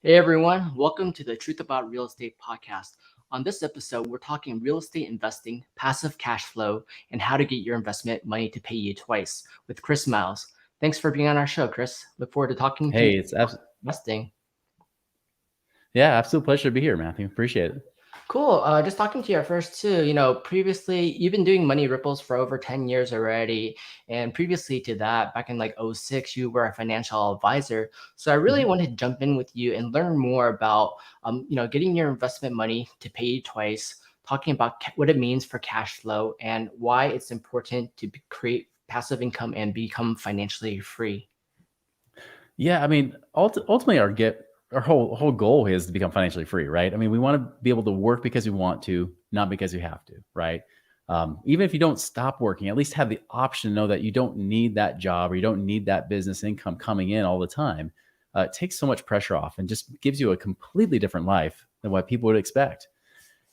Hey everyone, welcome to the Truth About Real Estate podcast. On this episode, we're talking real estate investing, passive cash flow, and how to get your investment money to pay you twice with Chris Miles. Thanks for being on our show, Chris. Look forward to talking to you Hey, about investing. yeah, absolute pleasure to be here, Matthew. Appreciate it. Cool. Just talking to you at first too. Previously you've been doing money ripples for over 10 years already. And previously to that, back in like '06, you were a financial advisor. So I really Mhm. wanted to jump in with you and learn more about, getting your investment money to pay you twice, talking about what it means for cash flow and why it's important to create passive income and become financially free. Yeah, I mean, ultimately, our whole goal is to become financially free, right? I mean, we want to be able to work because we want to, not because we have to, right? Even if you don't stop working, at least have the option to know that you don't need that job or you don't need that business income coming in all the time. It takes so much pressure off and just gives you a completely different life than what people would expect.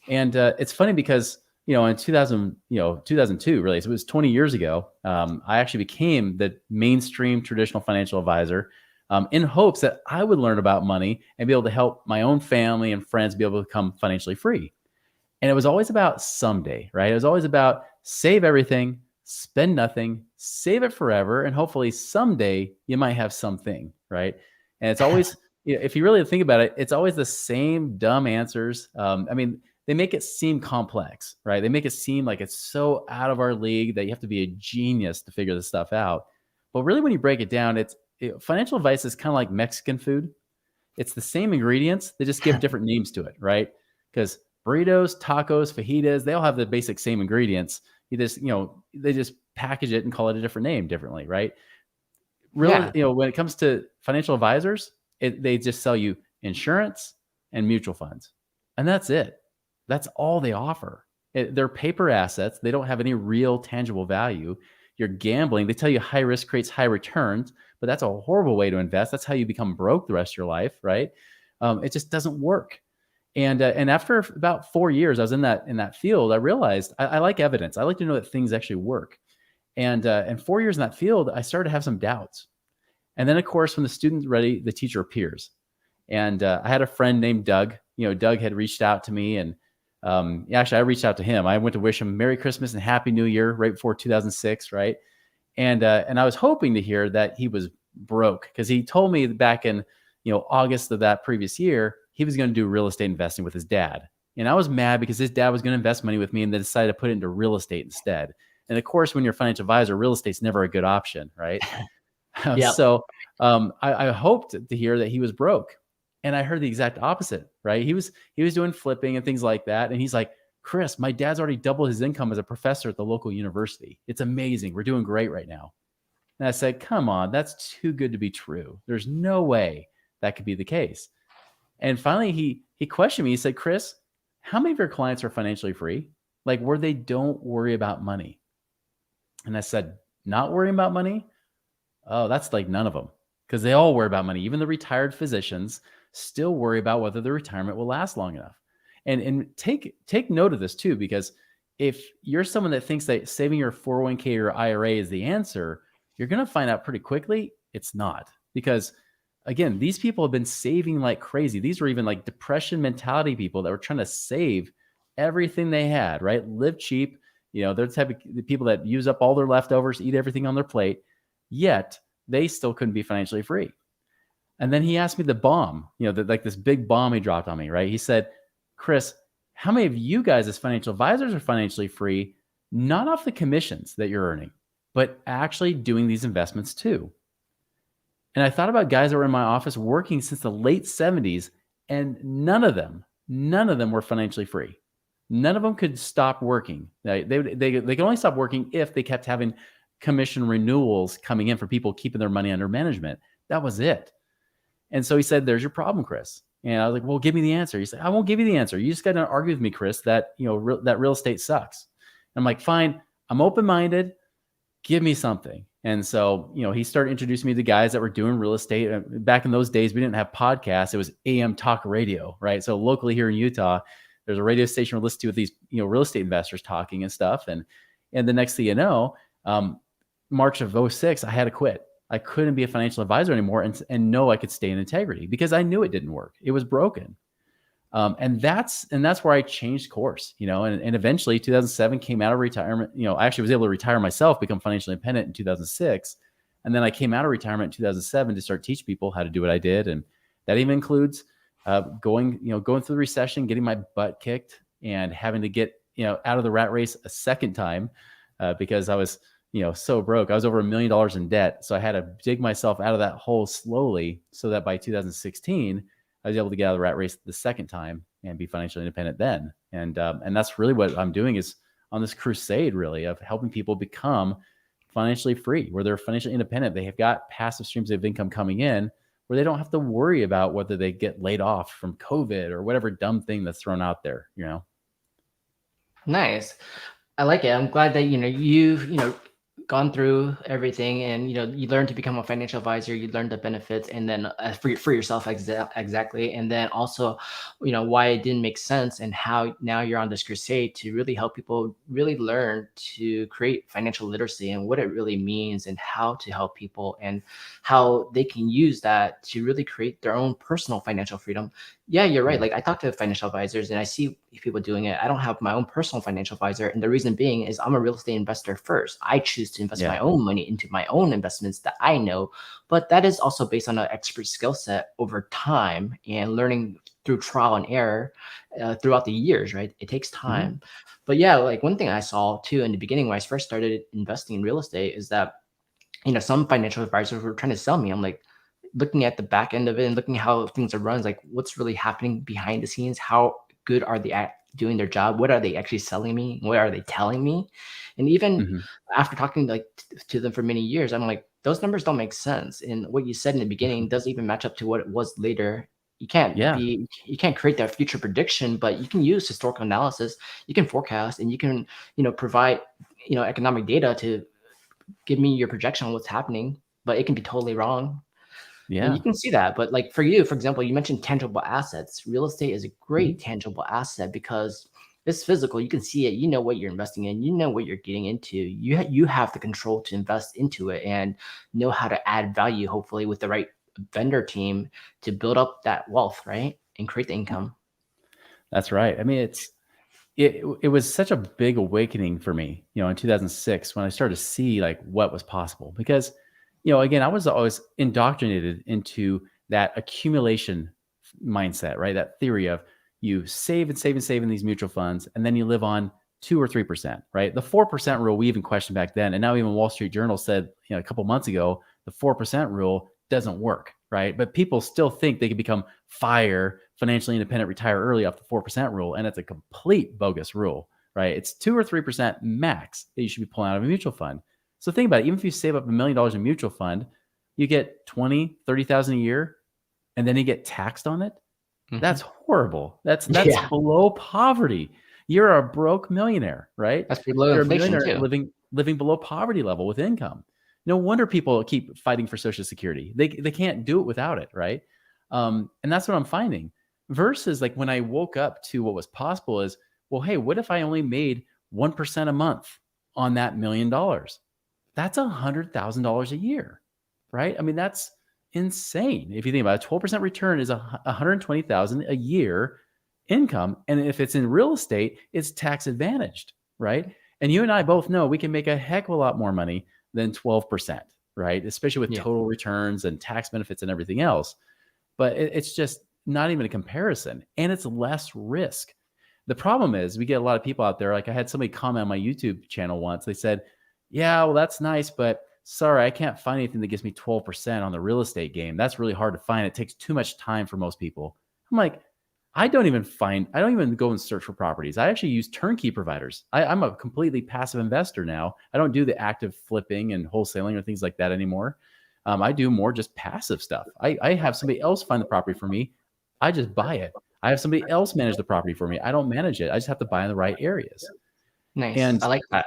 And it's funny because in 2002, really, so it was 20 years ago. I actually became the mainstream traditional financial advisor, in hopes that I would learn about money and be able to help my own family and friends be able to become financially free. And it was always about someday, right? It was always about save everything, spend nothing, save it forever, and hopefully someday you might have something, right? And it's always, if you really think about it, it's always the same dumb answers. I mean, they make it seem complex, right? They make it seem like it's so out of our league that you have to be a genius to figure this stuff out. But really, when you break it down, financial advice is kind of like Mexican food. It's the same ingredients, they just give different names to it, right? Because burritos, tacos, fajitas, they all have the basic same ingredients. They just package it and call it a different name differently, right? Really, Yeah. when it comes to financial advisors, they just sell you insurance and mutual funds. And that's it. That's all they offer. They're paper assets. They don't have any real tangible value. You're gambling. They tell you high risk creates high returns, but that's a horrible way to invest. That's how you become broke the rest of your life, right? It just doesn't work. And after about 4 years, I was in that field. I realized I like evidence. I like to know that things actually work. And 4 years in that field, I started to have some doubts. And then, of course, when the student's ready, the teacher appears. And I had a friend named Doug. Doug had reached out to me, and actually, I reached out to him. I went to wish him Merry Christmas and Happy New Year right before 2006, right? And I was hoping to hear that he was broke because he told me back in August of that previous year he was going to do real estate investing with his dad. And I was mad because his dad was going to invest money with me and they decided to put it into real estate instead. And of course, when you're a financial advisor, real estate's never a good option, right? Yep. So I hoped to hear that he was broke, and I heard the exact opposite. Right? He was doing flipping and things like that, and he's like, "Chris, my dad's already doubled his income as a professor at the local university. It's amazing. We're doing great right now." And I said, "Come on, that's too good to be true. There's no way that could be the case." And finally, he questioned me. He said, "Chris, how many of your clients are financially free? Like where they don't worry about money?" And I said, "Not worrying about money? Oh, that's like none of them because they all worry about money. Even the retired physicians still worry about whether the retirement will last long enough. And take note of this too, because if you're someone that thinks that saving your 401k or IRA is the answer, you're going to find out pretty quickly it's not. Because again, these people have been saving like crazy. These were even like depression mentality people that were trying to save everything they had, right? Live cheap. They're the type of people that use up all their leftovers, eat everything on their plate, yet they still couldn't be financially free. And then he asked me the bomb, like this big bomb he dropped on me, right? He said, "Chris, how many of you guys as financial advisors are financially free, not off the commissions that you're earning, but actually doing these investments too?" And I thought about guys that were in my office working since the late 70s, and none of them were financially free. None of them could stop working. They could only stop working if they kept having commission renewals coming in for people keeping their money under management. That was it. And so he said, "There's your problem, Chris." And I was like, "Well, give me the answer." He said, "I won't give you the answer. You just got to argue with me, Chris, that that real estate sucks." And I'm like, "Fine. I'm open-minded. Give me something." And so, he started introducing me to guys that were doing real estate. Back in those days, we didn't have podcasts. It was AM talk radio, right? So locally here in Utah, there's a radio station we're listening to with these, real estate investors talking and stuff. And the next thing you know, March of '06, I had to quit. I couldn't be a financial advisor anymore and know I could stay in integrity because I knew it didn't work. It was broken. And that's where I changed course, and eventually 2007 came out of retirement. I actually was able to retire myself, become financially independent in 2006. And then I came out of retirement in 2007 to start teach people how to do what I did. And that even includes going through the recession, getting my butt kicked and having to get, out of the rat race a second time because I was, so broke. I was over $1 million in debt. So I had to dig myself out of that hole slowly so that by 2016, I was able to get out of the rat race the second time and be financially independent then. And that's really what I'm doing, is on this crusade really of helping people become financially free, where they're financially independent. They have got passive streams of income coming in where they don't have to worry about whether they get laid off from COVID or whatever dumb thing that's thrown out there, Nice. I like it. I'm glad that you've gone through everything, and you learned to become a financial advisor. You learned the benefits, and then for yourself exactly, and then also why it didn't make sense, and how now you're on this crusade to really help people really learn to create financial literacy and what it really means, and how to help people, and how they can use that to really create their own personal financial freedom. Yeah, you're right. Like, I talk to financial advisors and I see people doing it. I don't have my own personal financial advisor. And the reason being is I'm a real estate investor first. I choose to invest my own money into my own investments that I know. But that is also based on an expert skill set over time and learning through trial and error throughout the years, right? It takes time. But yeah, like one thing I saw too in the beginning when I first started investing in real estate is that, some financial advisors were trying to sell me. I'm like, looking at the back end of it and looking how things are run, like what's really happening behind the scenes, how good are they at doing their job, what are they actually selling me, what are they telling me. And even after talking to them for many years, I'm like, those numbers don't make sense, and what you said in the beginning doesn't even match up to what it was later. You can't create that future prediction, but you can use historical analysis, you can forecast, and you can provide economic data to give me your projection on what's happening, but it can be totally wrong. And you can see that. But like for you, for example, you mentioned tangible assets. Real estate is a great tangible asset because it's physical. You can see it. You know what you're investing in. You know what you're getting into. You have the control to invest into it and know how to add value, hopefully with the right vendor team to build up that wealth, right? And create the income. That's right. I mean, it was such a big awakening for me, in 2006 when I started to see like what was possible, because again, I was always indoctrinated into that accumulation mindset, right? That theory of you save and save and save in these mutual funds, and then you live on 2 or 3%, right? The 4% rule we even questioned back then, and now even Wall Street Journal said, a couple months ago, the 4% rule doesn't work, right? But people still think they can become financially independent, retire early off the 4% rule, and it's a complete bogus rule, right? It's 2 or 3% max that you should be pulling out of a mutual fund. So think about it. Even if you save up $1 million in a mutual fund, you get 20, 30,000 a year, and then you get taxed on it. That's horrible. That's below poverty. You're a broke millionaire, right? That's below You're inflation a millionaire too. living below poverty level with income. No wonder people keep fighting for Social Security. They can't do it without it, right? And that's what I'm finding. Versus like when I woke up to what was possible is, well, hey, what if I only made 1% a month on that $1 million? That's $100,000 a year, right? I mean, that's insane. If you think about it, 12% return is $120,000 a year income. And if it's in real estate, it's tax advantaged, right? And you and I both know we can make a heck of a lot more money than 12%, right? Especially with total returns and tax benefits and everything else. But it's just not even a comparison. And it's less risk. The problem is we get a lot of people out there. Like I had somebody comment on my YouTube channel once. They said, yeah, well, that's nice, but sorry, I can't find anything that gives me 12% on the real estate game. That's really hard to find. It takes too much time for most people. I'm like, I don't even go and search for properties. I actually use turnkey providers. I'm a completely passive investor now. I don't do the active flipping and wholesaling or things like that anymore. I do more just passive stuff. I have somebody else find the property for me. I just buy it. I have somebody else manage the property for me. I don't manage it. I just have to buy in the right areas. Nice. I like that.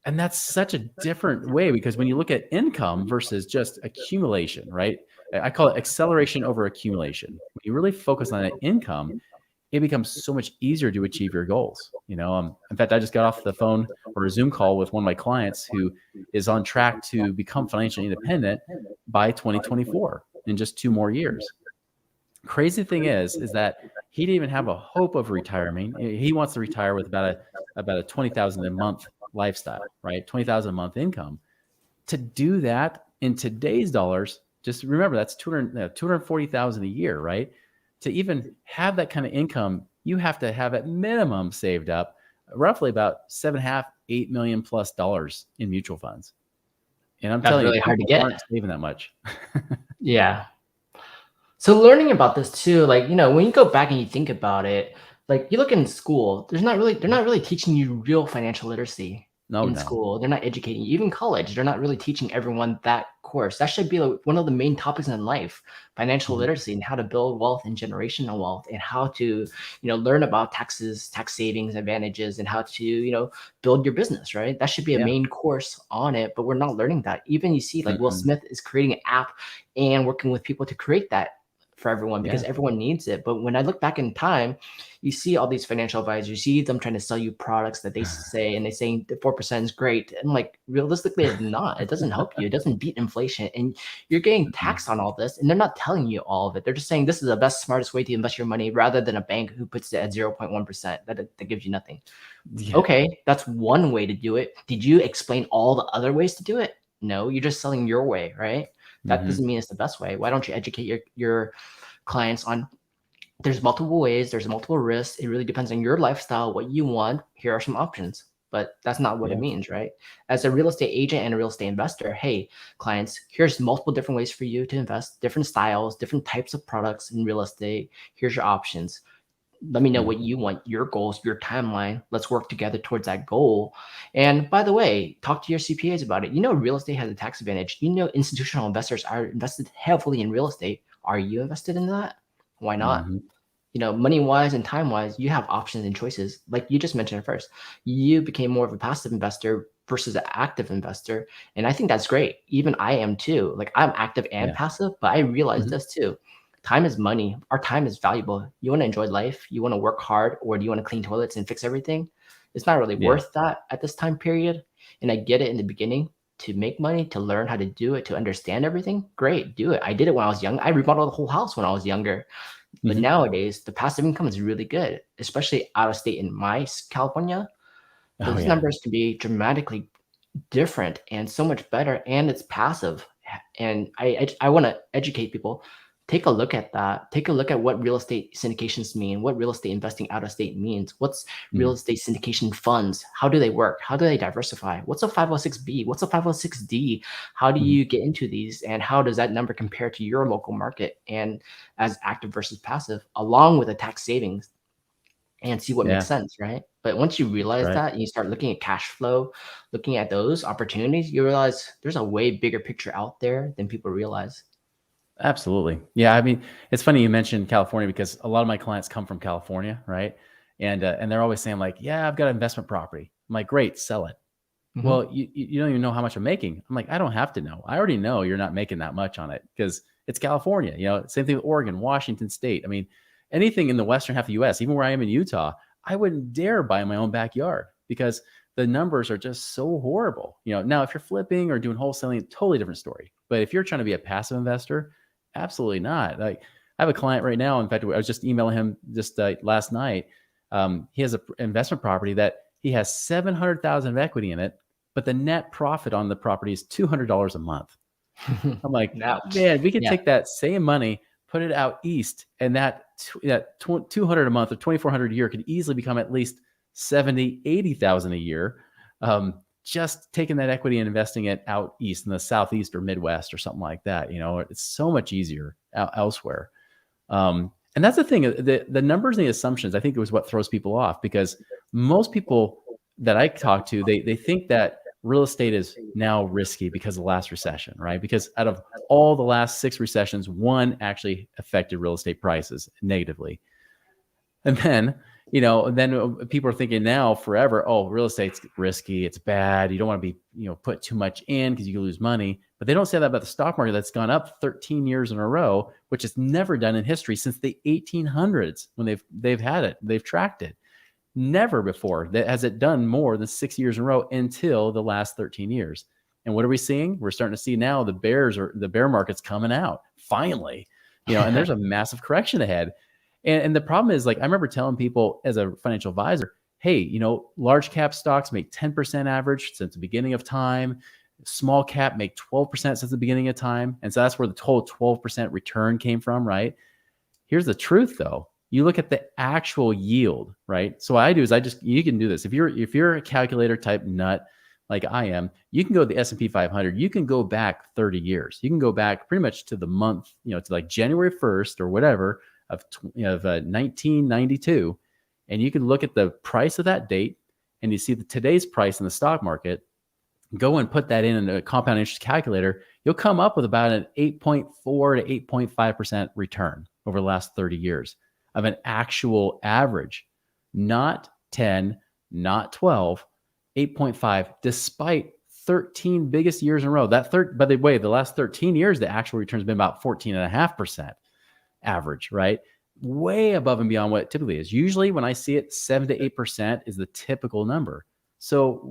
And that's such a different way, because when you look at income versus just accumulation, right? I call it acceleration over accumulation. When you really focus on that income, it becomes so much easier to achieve your goals. In fact, I just got off the phone or a Zoom call with one of my clients who is on track to become financially independent, by 2024 in just 2 more years. Crazy thing is that he didn't even have a hope of retiring. He wants to retire with about a 20,000 a month lifestyle, right? 20,000 a month income. To do that in today's dollars, just remember that's 240,000 a year, right? To even have that kind of income, you have to have at minimum saved up roughly about $7.5-8 million plus dollars in mutual funds. And I'm That's telling you, really hard to people get. aren't saving that much. Yeah. So learning about this too, like, when you go back and you think about it, like you look in school, they're not really teaching you real financial literacy No, in no. school. They're not educating you. Even college, they're not really teaching everyone that course. That should be like one of the main topics in life, financial Mhm. literacy and how to build wealth and generational wealth and how to, learn about taxes, tax savings, advantages, and how to, build your business, right? That should be a Yeah. main course on it, but we're not learning that. Even you see like Will Mm-mm. Smith is creating an app and working with people to create that for everyone because Yeah. everyone needs it. But when I look back in time, you see all these financial advisors, you see them trying to sell you products that they say, and they saying the 4% is great. And like realistically, it's not. It doesn't help you. It doesn't beat inflation. And you're getting Mm-mm. taxed on all this. And they're not telling you all of it. They're just saying this is the best, smartest way to invest your money rather than a bank who puts it at 0.1%. That gives you nothing. Yeah. Okay, that's one way to do it. Did you explain all the other ways to do it? No, you're just selling your way, right? That Mm-hmm. doesn't mean it's the best way. Why don't you educate your clients on there's multiple ways, there's multiple risks. It really depends on your lifestyle, what you want. Here are some options. But that's not what it Yeah. means, right? As a real estate agent and a real estate investor, hey, clients, here's multiple different ways for you to invest, different styles, different types of products in real estate. Here's your options. Let me know Mm. what you want, your goals, your timeline. Let's work together towards that goal. And by the way, talk to your CPAs about it. Real estate has a tax advantage. Institutional investors are invested heavily in real estate. Are you invested in that? Why not? Mm-hmm. Money wise and time wise, you have options and choices. Like you just mentioned at first, you became more of a passive investor versus an active investor. And I think that's great. Even I am too. Like I'm active and Yeah. passive, but I realize Mm-hmm. this too. Time is money. Our time is valuable. You want to enjoy life, you want to work hard, or do you want to clean toilets and fix everything? It's not really Yeah. worth that at this time period. And I get it in the beginning to make money, to learn how to do it, to understand everything. Great, do it. I did it when I was young. I remodeled the whole house when I was younger. But Mm-hmm. nowadays, the passive income is really good, especially out of state in California. Oh Those yeah. numbers can be dramatically different and so much better, and it's passive. And I want to educate people. Take a look at that. Take a look at what real estate syndications mean, what real estate investing out of state means. What's real Mm. estate syndication funds? How do they work? How do they diversify? What's a 506B? What's a 506D? How do Mm-hmm. you get into these? And how does that number compare to your local market and as active versus passive, along with the tax savings and see what makes Yeah. sense, right? But once you That's realize right. that and you start looking at cash flow, looking at those opportunities, you realize there's a way bigger picture out there than people realize. Absolutely. Yeah. I mean, it's funny you mentioned California because a lot of my clients come from California, right? And they're always saying like, "Yeah, I've got an investment property." I'm like, "Great, sell it." Mhm. Well, you don't even know how much I'm making. I'm like, I don't have to know. I already know you're not making that much on it because it's California. Same thing with Oregon, Washington State. I mean, anything in the western half of the U.S., even where I am in Utah, I wouldn't dare buy in my own backyard because the numbers are just so horrible. Now if you're flipping or doing wholesaling, totally different story. But if you're trying to be a passive investor, absolutely not. Like I have a client right now. In fact, I was just emailing him just last night. He has an investment property that he has 700,000 of equity in it, but the net profit on the property is $200 a month. I'm like, Ouch. man, we could Yeah. take that same money, put it out east, and that 200 a month or 2,400 a year could easily become at least 70, 80,000 a year. Just taking that equity and investing it out east in the southeast or Midwest or something like that. It's so much easier elsewhere. And that's the thing, the numbers and the assumptions, I think it was what throws people off because most people that I talk to, they think that real estate is now risky because of the last recession, right? Because out of all the last 6 recessions, one actually affected real estate prices negatively. And then people are thinking now forever, oh, real estate's risky, it's bad. You don't want to be, put too much in because you can lose money. But they don't say that about the stock market that's gone up 13 years in a row, which is never done in history since the 1800s when they've had it, they've tracked it. Never before that has it done more than 6 years in a row until the last 13 years. And what are we seeing? We're starting to see now the bear market's coming out finally, and there's a massive correction ahead. And the problem is, like, I remember telling people as a financial advisor, hey, large cap stocks make 10% average since the beginning of time. Small cap make 12% since the beginning of time. And so that's where the total 12% return came from, right? Here's the truth, though. You look at the actual yield, right? So what I do is you can do this. If you're a calculator type nut like I am, you can go to the S&P 500. You can go back 30 years. You can go back pretty much to the month, to like January 1st or whatever of 1992, and you can look at the price of that date, and you see today's price in the stock market. Go and put that in a compound interest calculator. You'll come up with about an 8.4 to 8.5% return over the last 30 years of an actual average, not 10, not 12, 8.5, despite 13 biggest years in a row. By the way, the last 13 years, the actual return has been about 14.5% average, right? Way above and beyond what it typically is. Usually when I see it, 7 to 8% is the typical number. So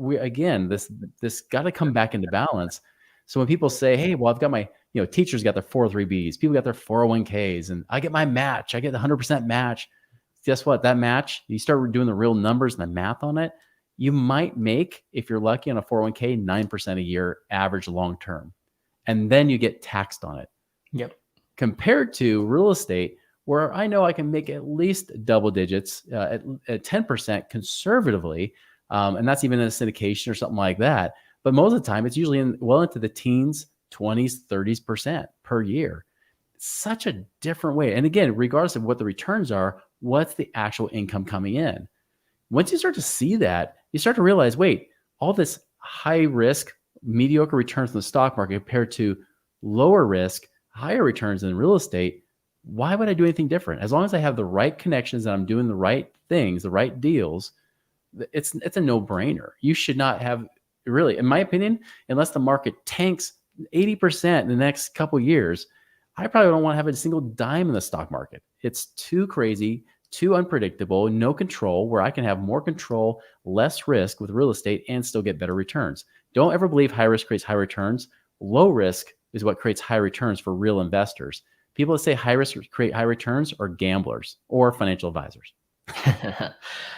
this got to come back into balance. So when people say, hey, well, I've got my, teachers got their 403Bs, people got their 401Ks, and I get my match, I get the 100% match. Guess what? That match, you start doing the real numbers and the math on it, you might make, if you're lucky on a 401k, 9% a year average long-term. And then you get taxed on it. Yep. Compared to real estate, where I know I can make at least double digits at 10% conservatively. And that's even in a syndication or something like that. But most of the time, it's usually well into the teens, 20s, 30% per year. It's such a different way. And again, regardless of what the returns are, what's the actual income coming in? Once you start to see that, you start to realize, wait, all this high risk, mediocre returns in the stock market compared to lower risk, higher returns in real estate, why would I do anything different? As long as I have the right connections and I'm doing the right things, the right deals, it's a no-brainer. You should not have, really, in my opinion, unless the market tanks 80% in the next couple of years, I probably don't want to have a single dime in the stock market. It's too crazy, too unpredictable, no control, where I can have more control, less risk with real estate and still get better returns. Don't ever believe high risk creates high returns. Low risk is what creates high returns for real investors. People that say high risk create high returns are gamblers or financial advisors.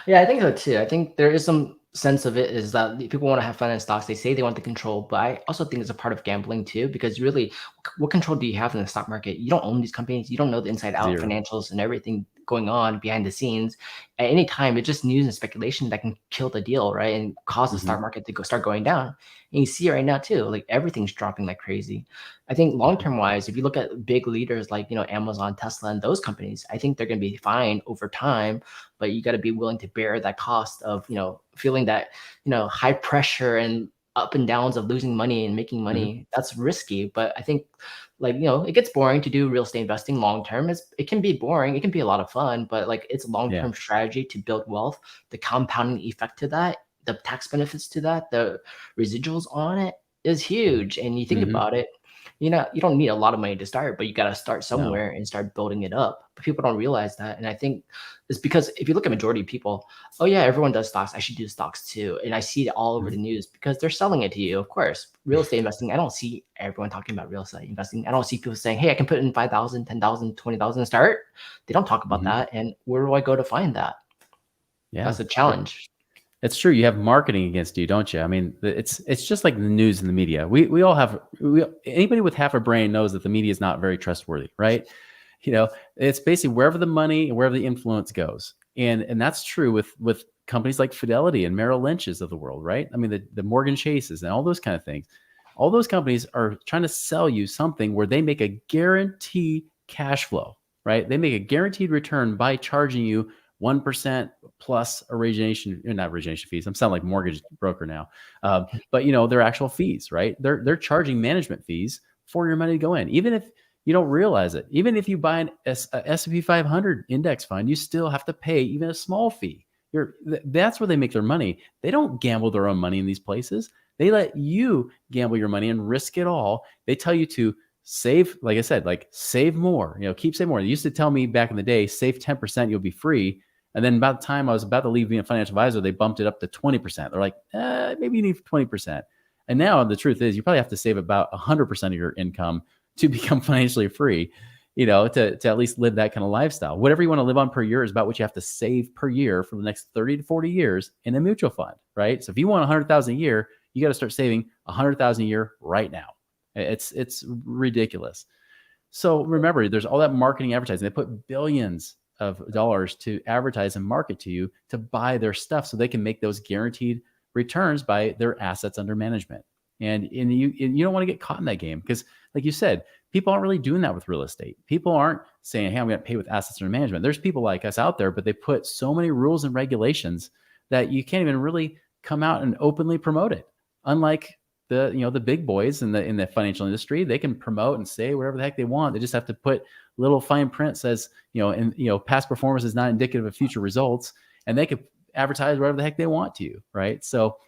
Yeah, I think so too. I think there is some sense of it is that people want to have fun in stocks. They say they want the control, but I also think it's a part of gambling too, because really, what control do you have in the stock market? You don't own these companies. You don't know the inside out Zero. financials and everything going on behind the scenes. At any time, it's just news and speculation that can kill the deal, right? And cause the stock market to start going down. And you see right now too, like everything's dropping like crazy. I think long-term wise, if you look at big leaders like, Amazon, Tesla, and those companies, I think they're going to be fine over time, but you got to be willing to bear that cost of, feeling that, high pressure and up and downs of losing money and making money. That's risky. But I think it gets boring to do real estate investing long-term. It can be boring. It can be a lot of fun, but it's a long-term strategy to build wealth, the compounding effect to that, the tax benefits to that, the residuals on it is huge. And you think about it, you don't need a lot of money to start, but you got to start somewhere and start building it up. But people don't realize that. And I think it's because if you look at majority of people, oh yeah, everyone does stocks, I should do stocks too. And I see it all over the news because they're selling it to you. Of course, real estate investing, I don't see everyone talking about real estate investing. I don't see people saying, hey, I can put in 5,000, 10,000, 20,000 and start. They don't talk about that. And where do I go to find that? Yeah, that's a challenge. It's true. You have marketing against you, don't you? I mean, it's just like the news and the media. We all have, anybody with half a brain knows that the media is not very trustworthy, right? It's basically wherever the money and wherever the influence goes. And that's true with companies like Fidelity and Merrill Lynch's of the world, right? I mean, the Morgan Chases and all those kind of things. All those companies are trying to sell you something where they make a guaranteed cash flow, right? They make a guaranteed return by charging you 1% plus not origination fees. I'm sounding like mortgage broker now. But their actual fees, right? They're charging management fees for your money to go in. Even if you don't realize it, even if you buy a S&P 500 index fund, you still have to pay even a small fee. That's where they make their money. They don't gamble their own money in these places. They let you gamble your money and risk it all. They tell you to save, like I said, save more, keep saving more. They used to tell me back in the day, save 10%, you'll be free. And then about the time I was about to leave being a financial advisor, they bumped it up to 20%. They're like, maybe you need 20%. And now the truth is you probably have to save about 100% of your income to become financially free, to at least live that kind of lifestyle. Whatever you want to live on per year is about what you have to save per year for the next 30 to 40 years in a mutual fund, right? So if you want 100,000 a year, you got to start saving 100,000 a year right now. It's ridiculous. So remember, there's all that marketing, advertising. They put billions of dollars to advertise and market to you to buy their stuff so they can make those guaranteed returns by their assets under management. And you don't want to get caught in that game because, like you said, people aren't really doing that with real estate. People aren't saying, hey, I'm going to pay with assets under management. There's people like us out there, but they put so many rules and regulations that you can't even really come out and openly promote it. Unlike the big boys in the financial industry, they can promote and say whatever the heck they want. They just have to put little fine print says, past performance is not indicative of future results, and they could advertise whatever the heck they want to you, right? So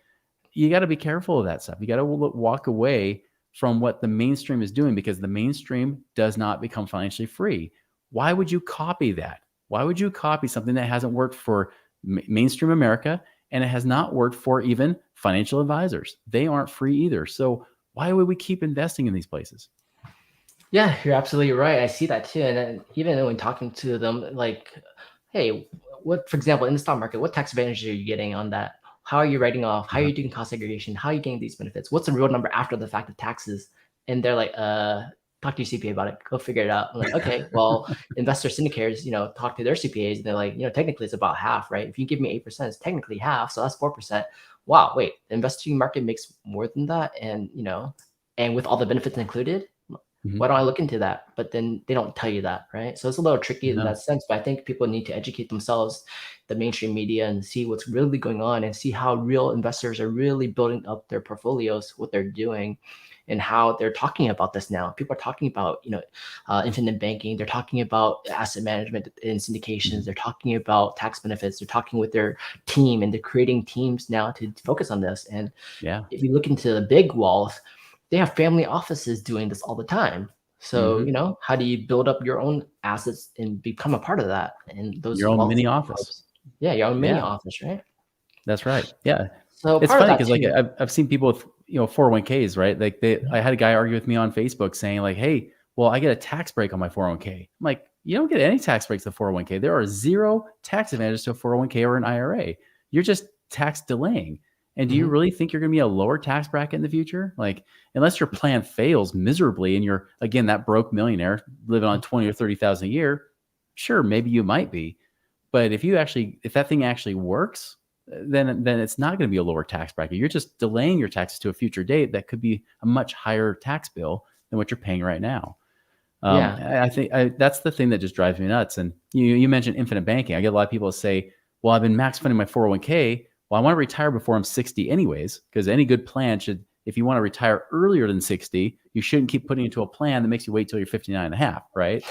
you got to be careful of that stuff. You got to walk away from what the mainstream is doing because the mainstream does not become financially free. Why would you copy that? Why would you copy something that hasn't worked for mainstream America and it has not worked for even financial advisors? They aren't free either. So why would we keep investing in these places? Yeah, you're absolutely right. I see that too. And then even when talking to them, like, hey, for example, in the stock market, what tax advantage are you getting on that? How are you writing off? How are you doing cost segregation? How are you getting these benefits? What's the real number after the fact of taxes? And they're like, talk to your CPA about it. Go figure it out. I'm like, okay, well, investor syndicators, talk to their CPAs. And they're like, technically it's about half, right? If you give me 8%, it's technically half. So that's 4%. Wow, wait, the investing market makes more than that. And, and with all the benefits included, why don't I look into that? But then they don't tell you that, right? So it's a little tricky in that sense, but I think people need to educate themselves, the mainstream media, and see what's really going on and see how real investors are really building up their portfolios, what they're doing, and how they're talking about this now. People are talking about, infinite banking. They're talking about asset management and syndications. They're talking about tax benefits. They're talking with their team, and they're creating teams now to focus on this. And if you look into the big walls, they have family offices doing this all the time. So, how do you build up your own assets and become a part of that? And those your own mini office. Yeah, your own mini office, right? That's right. Yeah. So it's part funny of because that like I've seen people with 401ks, right? Like I had a guy argue with me on Facebook saying like, hey, well, I get a tax break on my 401k. I'm like, you don't get any tax breaks to 401k. There are zero tax advantages to a 401k or an IRA. You're just tax delaying. And do you really think you're going to be a lower tax bracket in the future? Like, unless your plan fails miserably and you're, again, that broke millionaire living on 20 or 30,000 a year, sure, maybe you might be. But if that thing actually works, then it's not going to be a lower tax bracket. You're just delaying your taxes to a future date that could be a much higher tax bill than what you're paying right now. I think that's the thing that just drives me nuts. And you mentioned infinite banking. I get a lot of people say, well, I've been max funding my 401k. Well, I want to retire before I'm 60 anyways, because any good plan should, if you want to retire earlier than 60, you shouldn't keep putting into a plan that makes you wait till you're 59 and a half, right?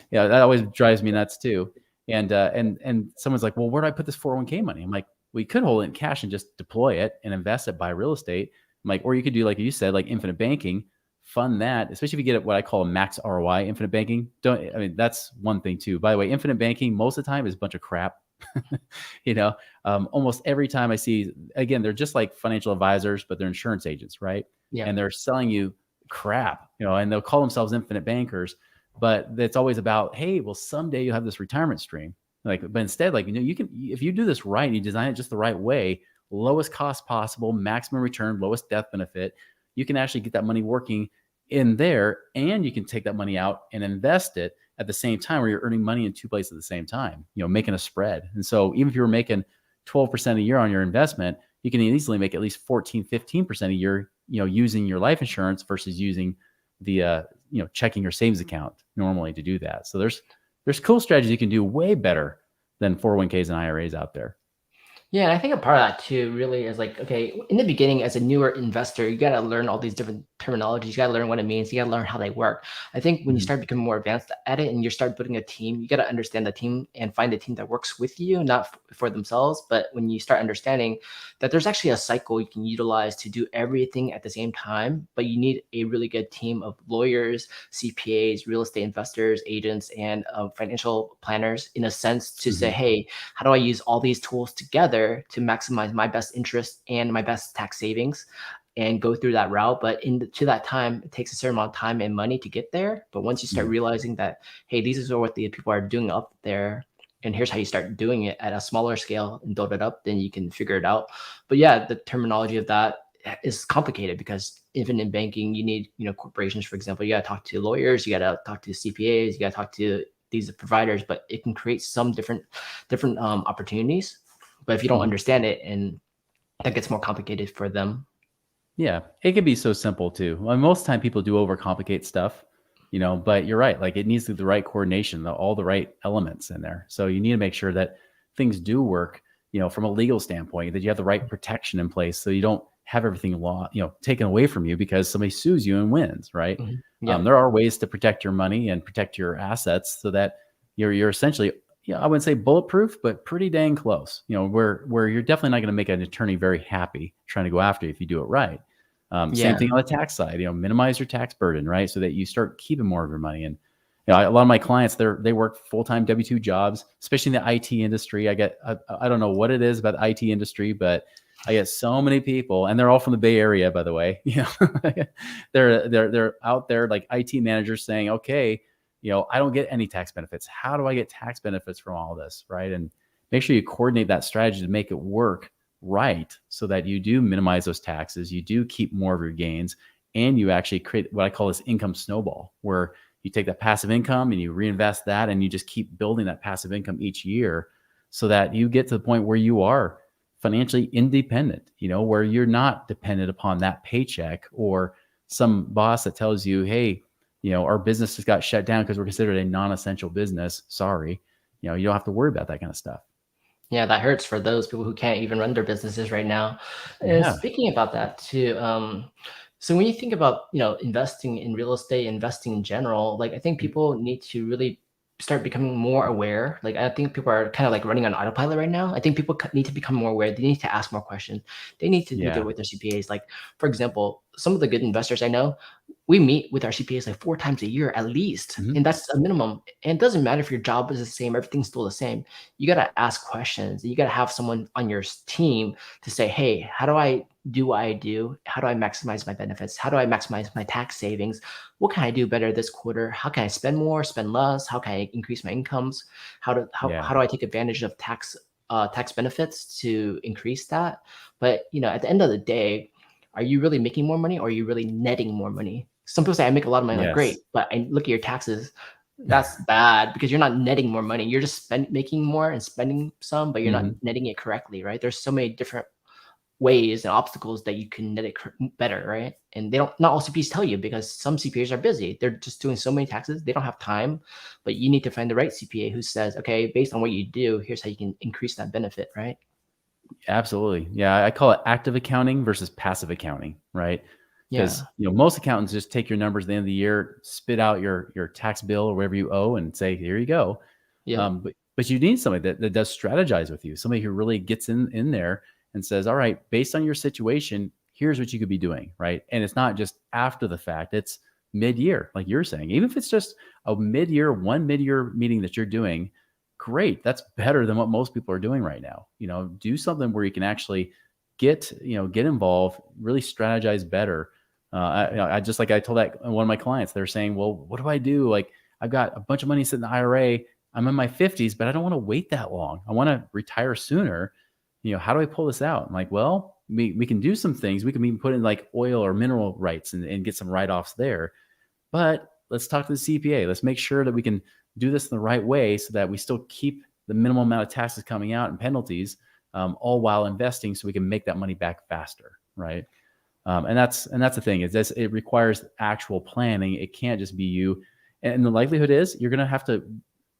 That always drives me nuts too. And someone's like, well, where do I put this 401k money? I'm like, well, you could hold it in cash and just deploy it and invest it, buy real estate. I'm like, or you could do, like you said, like infinite banking, fund that, especially if you get what I call a max ROI, infinite banking. That's one thing too. By the way, infinite banking most of the time is a bunch of crap. Almost every time I see, again, they're just like financial advisors, but they're insurance agents, right? Yeah. And they're selling you crap, and they'll call themselves infinite bankers, but it's always about, hey, well, someday you'll have this retirement stream. But instead, you can, if you do this right and you design it just the right way, lowest cost possible, maximum return, lowest death benefit, you can actually get that money working in there, and you can take that money out and invest it at the same time, where you're earning money in two places at the same time, making a spread. And so even if you were making 12% a year on your investment, you can easily make at least 14, 15% a year, using your life insurance versus using the, checking your savings account normally to do that. So there's cool strategies you can do way better than 401ks and IRAs out there. Yeah, and I think a part of that too really is like, okay, in the beginning as a newer investor, you got to learn all these different terminologies. You got to learn what it means. You got to learn how they work. I think when you start becoming more advanced at it and you start building a team, you got to understand the team and find a team that works with you, not for themselves. But when you start understanding that there's actually a cycle you can utilize to do everything at the same time, but you need a really good team of lawyers, CPAs, real estate investors, agents, and financial planners, in a sense, to say, hey, how do I use all these tools together to maximize my best interest and my best tax savings? and go through that route. But to that time, it takes a certain amount of time and money to get there. But once you start realizing that, hey, these are what the people are doing up there, and here's how you start doing it at a smaller scale and build it up, then you can figure it out. But yeah, the terminology of that is complicated because even in banking, you need, corporations, for example, you got to talk to lawyers, you got to talk to CPAs, you got to talk to these providers, but it can create some different opportunities. But if you don't understand it, and that gets more complicated for them. Yeah, it can be so simple too. Well, most time people do overcomplicate stuff, but you're right. Like it needs the right coordination, all the right elements in there. So you need to make sure that things do work, from a legal standpoint, that you have the right protection in place so you don't have everything taken away from you because somebody sues you and wins, right? Yeah. There are ways to protect your money and protect your assets so that you're essentially, I wouldn't say bulletproof, but pretty dang close, where you're definitely not going to make an attorney very happy trying to go after you if you do it right. Same thing on the tax side, minimize your tax burden, right? So that you start keeping more of your money. And a lot of my clients, they work full-time W-2 jobs, especially in the IT industry. I don't know what it is about the IT industry, but I get so many people, and they're all from the Bay Area, by the way. They're out there like IT managers saying, okay, I don't get any tax benefits. How do I get tax benefits from all this, right? And make sure you coordinate that strategy to make it work right so that you do minimize those taxes, you do keep more of your gains, and you actually create what I call this income snowball, where you take that passive income and you reinvest that, and you just keep building that passive income each year so that you get to the point where you are financially independent, where you're not dependent upon that paycheck or some boss that tells you, hey, our business just got shut down because we're considered a non-essential business. Sorry. You don't have to worry about that kind of stuff. Yeah, that hurts for those people who can't even run their businesses right now. And Yeah. speaking about that too, so when you think about, investing in real estate, investing in general, like I think people need to really start becoming more aware. Like I think people are kind of like running on autopilot right now. I think people need to become more aware. They need to ask more questions. They need to look at with their CPAs. Like, for example, some of the good investors I know, we meet with our CPAs like 4 times a year at least. And that's a minimum. And it doesn't matter if your job is the same, everything's still the same. You got to ask questions. You got to have someone on your team to say, hey, how do I do what I do? How do I maximize my benefits? How do I maximize my tax savings? What can I do better this quarter? How can I spend more, spend less? How can I increase my incomes? How do I take advantage of tax benefits to increase that? But at the end of the day, are you really making more money, or are you really netting more money? Some people say I make a lot of money. Like, great, but I look at your taxes. That's bad because you're not netting more money. You're just making more and spending some, but you're not netting it correctly, right? There's so many different ways and obstacles that you can net it better, right? And not all CPAs tell you, because some CPAs are busy. They're just doing so many taxes, they don't have time. But you need to find the right CPA who says, okay, based on what you do, here's how you can increase that benefit, right? Absolutely. Yeah. I call it active accounting versus passive accounting, right? Because most accountants just take your numbers at the end of the year, spit out your tax bill or whatever you owe, and say, here you go. But you need somebody that does strategize with you, somebody who really gets in there and says, all right, based on your situation, here's what you could be doing, right? And it's not just after the fact, it's mid-year, like you're saying. Even if it's just one mid-year meeting that you're doing, great. That's better than what most people are doing right now. Do something where you can actually get involved, really strategize better. I just, like I told that one of my clients, they're saying, well, what do I do? Like, I've got a bunch of money sitting in the IRA. I'm in my 50s, but I don't want to wait that long. I want to retire sooner. How do I pull this out? I'm like, well, we can do some things. We can even put in like oil or mineral rights and get some write-offs there. But let's talk to the CPA. Let's make sure that we can do this in the right way so that we still keep the minimum amount of taxes coming out and penalties, all while investing, so we can make that money back faster, right? And that's the thing, is this, it requires actual planning. It can't just be you. And the likelihood is you're going to have to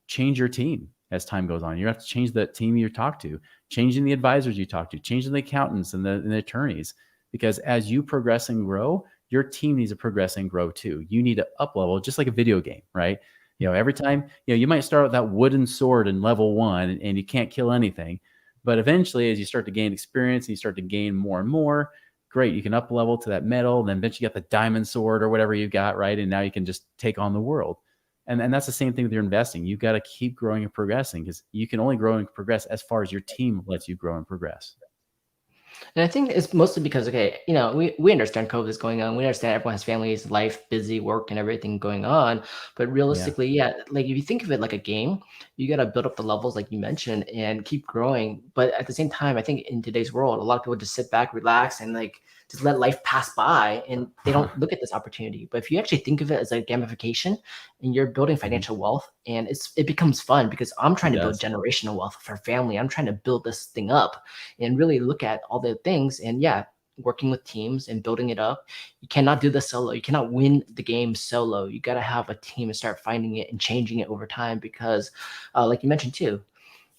change your team as time goes on. You have to change the team you talk to, changing the advisors you talk to, changing the accountants and the attorneys, because as you progress and grow, your team needs to progress and grow too. You need to up level, just like a video game, right? Every time, you might start with that wooden sword in level 1 and you can't kill anything. But eventually, as you start to gain experience and you start to gain more and more, great, you can up level to that metal, and then eventually you got the diamond sword or whatever you got, right? And now you can just take on the world. And that's the same thing with your investing. You've got to keep growing and progressing, because you can only grow and progress as far as your team lets you grow and progress. And I think it's mostly because, okay, we understand COVID is going on. We understand everyone has families, life, busy work, and everything going on. But Yeah. realistically, yeah, like if you think of it like a game, you got to build up the levels, like you mentioned, and keep growing. But at the same time, I think in today's world, a lot of people just sit back, relax, and like just let life pass by, and they don't look at this opportunity. But if you actually think of it as a gamification, and you're building Mhm. financial wealth, and it becomes fun because I'm It trying to build does. generational wealth for family. I'm trying to build this thing up and really look at all the things. And yeah, working with teams and building it up. You cannot do this solo. You cannot win the game solo. You got to have a team and start finding it and changing it over time because, like you mentioned too,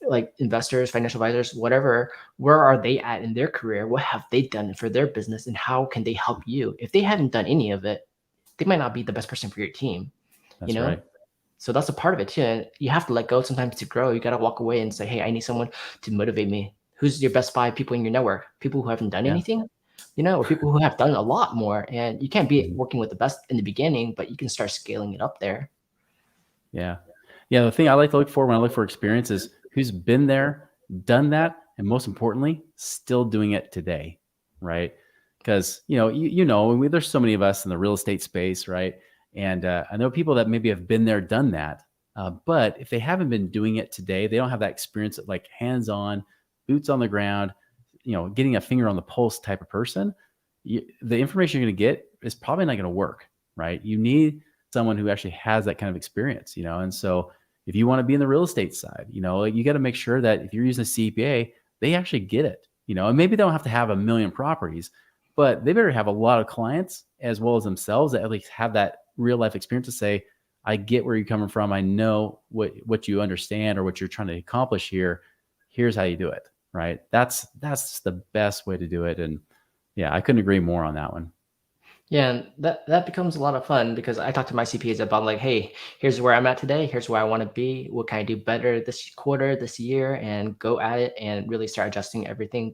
like investors, financial advisors, whatever, where are they at in their career? What have they done for their business and how can they help you? If they haven't done any of it, they might not be the best person for your team, you That's know? right. So that's a part of it too. And you have to let go sometimes to grow. You got to walk away and say, hey, I need someone to motivate me. Who's your best 5 people in your network? People who haven't done Yeah. anything, or people who have done a lot more. And you can't be Mhm. working with the best in the beginning, but you can start scaling it up there. Yeah. Yeah, the thing I like to look for when I look for experience is who's been there, done that, and most importantly, still doing it today, right? Because there's so many of us in the real estate space, right? And I know people that maybe have been there, done that, but if they haven't been doing it today, they don't have that experience of like hands-on, boots on the ground, getting a finger on the pulse type of person. The information you're going to get is probably not going to work, right? You need someone who actually has that kind of experience, and so if you want to be in the real estate side, like you got to make sure that if you're using a CPA, they actually get it, and maybe they don't have to have a million properties, but they better have a lot of clients as well as themselves that at least have that real life experience to say, I get where you're coming from. I know what you understand or what you're trying to accomplish here. Here's how you do it. Right. That's the best way to do it. And yeah, I couldn't agree more on that one. Yeah, and that becomes a lot of fun because I talk to my CPAs about like, hey, here's where I'm at today. Here's where I want to be. What can I do better this quarter, this year, and go at it and really start adjusting everything.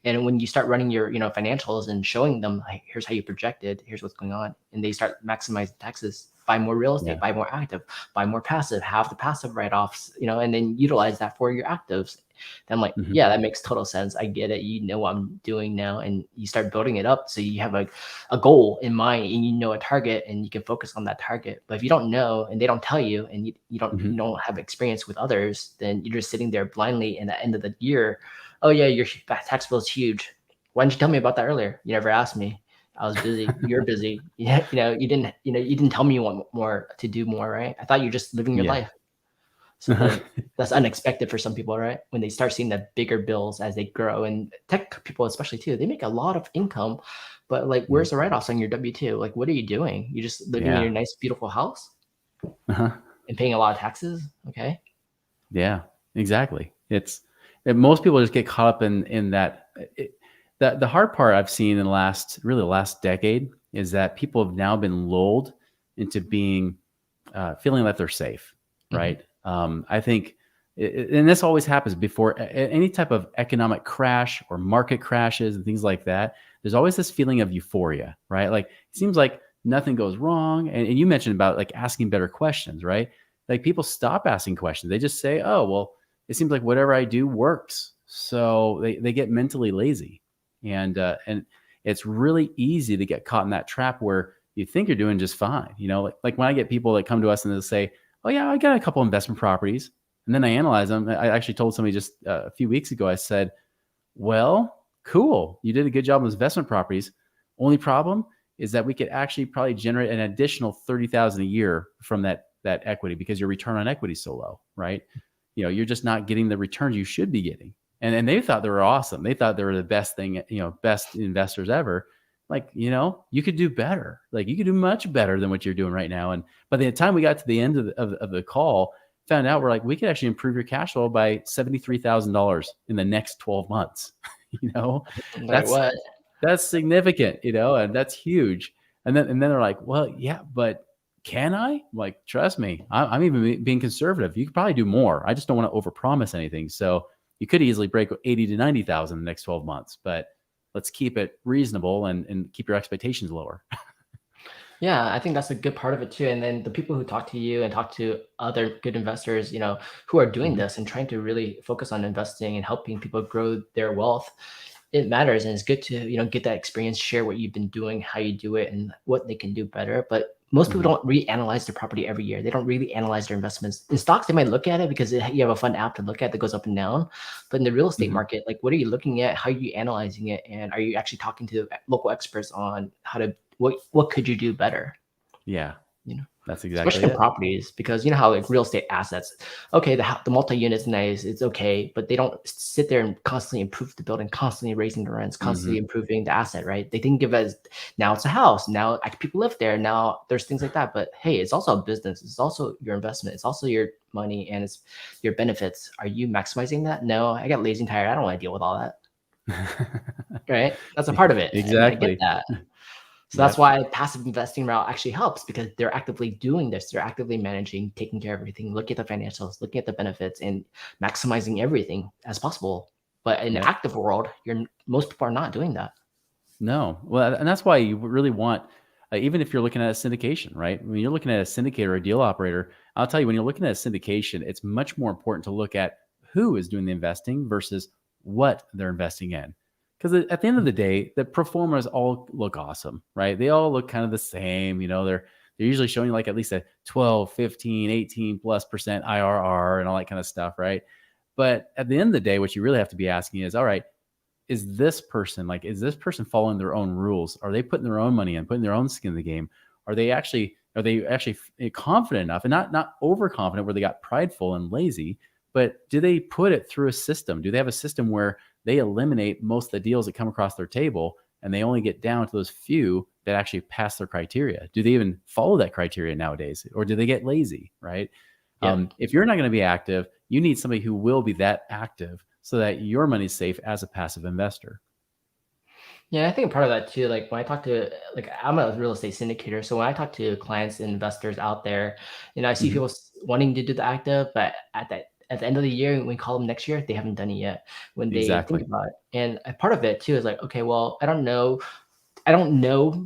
And when you start running your financials and showing them, like, here's how you projected, here's what's going on, and they start maximizing taxes, buy more real estate, Yeah. buy more active, buy more passive, have the passive write-offs, and then utilize that for your actives. Then I'm like, Hmm. yeah, that makes total sense. I get it. You know what I'm doing now, and you start building it up so you have a goal in mind and a target and you can focus on that target. But if you don't know and they don't tell you and you Hmm. don't have experience with others, then you're just sitting there blindly. And at the end of the year, oh yeah, your tax bill is huge. Why didn't you tell me about that earlier? You never asked me. I was busy. You're busy. Yeah, you didn't tell me you want more to do more, right? I thought you're just living your Yeah. life. So then that's unexpected for some people, right? When they start seeing the bigger bills as they grow, and tech people especially too, they make a lot of income, but like, Mhm. where's the write-offs on your W-2? Like, what are you doing? You just living in Yeah. your nice, beautiful house Uh-huh. and paying a lot of taxes? Okay. Yeah, exactly. Most people just get caught up in that. The hard part I've seen in the last decade is that people have now been lulled into being feeling that they're safe, Mhm. right? I think, and this always happens before any type of economic crash or market crashes and things like that. There's always this feeling of euphoria, right? Like it seems like nothing goes wrong. And you mentioned about like asking better questions, right? Like people stop asking questions. They just say, oh, well, it seems like whatever I do works. So they get mentally lazy. And it's really easy to get caught in that trap where you think you're doing just fine. Like when I get people that come to us and they'll say, oh yeah, I got a couple investment properties. And then I analyze them. I actually told somebody just a few weeks ago, I said, well, cool. You did a good job with investment properties. Only problem is that we could actually probably generate an additional 30,000 a year from that equity because your return on equity is so low, right? You're just not getting the returns you should be getting. And they thought they were awesome. They thought they were the best thing, best investors ever. Like, you could do better. Like you could do much better than what you're doing right now. And by the time we got to the end of the call, found out we're like, we could actually improve your cash flow by $73,000 in the next 12 months. you know, Like that's, what? that's significant, and that's huge. And then they're like, well, yeah, but can I? I'm like, trust me, I'm even being conservative. You could probably do more. I just don't want to overpromise anything. So you could easily break 80 to 90,000 in the next 12 months, but let's keep it reasonable and keep your expectations lower. Yeah, I think that's a good part of it too. And then the people who talk to you and talk to other good investors, who are doing Mhm. this and trying to really focus on investing and helping people grow their wealth, it matters, and it's good to get that experience, share what you've been doing, how you do it, and what they can do better. But most people Mhm. don't reanalyze their property every year. They don't really analyze their investments. In stocks, they might look at it because you have a fun app to look at that goes up and down. But in the real estate Mhm. market, like, what are you looking at? How are you analyzing it? And are you actually talking to local experts on how to what could you do better? Yeah, You know, that's exactly especially in it. properties, because you know how like real estate assets, okay, the multi-unit's nice, it's okay, but they don't sit there and constantly improve the building, constantly raising the rents, constantly Mhm. improving the asset, right? They think of it as now it's a house, now people live there, now there's things like that. But hey, it's also a business, it's also your investment, it's also your money, and it's your benefits. Are you maximizing that? No, I got lazy and tired. I don't want to deal with all that, right? That's a part of it, and I get Exactly. that. So that's Yep. why passive investing route actually helps, because they're actively doing this. They're actively managing, taking care of everything, looking at the financials, looking at the benefits, and maximizing everything as possible. But in the Yep. active world, most people are not doing that. No. Well, and that's why you really want, even if you're looking at a syndication, right? When you're looking at a syndicator or a deal operator, I'll tell you, when you're looking at a syndication, it's much more important to look at who is doing the investing versus what they're investing in. Because at the end of the day, the pro formas all look awesome, right? They all look kind of the same. They're usually showing you like at least a 12, 15, 18+% IRR and all that kind of stuff, right? But at the end of the day, what you really have to be asking is, all right, is this person following their own rules? Are they putting their own money in, putting their own skin in the game? Are they actually confident enough, and not overconfident where they got prideful and lazy, but do they put it through a system? Do they have a system where they eliminate most of the deals that come across their table and they only get down to those few that actually pass their criteria? Do they even follow that criteria nowadays, or do they get lazy, right? Yep. If you're not going to be active, you need somebody who will be that active so that your money's safe as a passive investor. Yeah, I think part of that too, like when I talk to, like, I'm a real estate syndicator. So when I talk to clients and investors out there, I see Mhm. people wanting to do the active, but at the end of the year, when we call them next year, they haven't done it yet when they think Exactly. about it. And a part of it too is like, okay, well, I don't know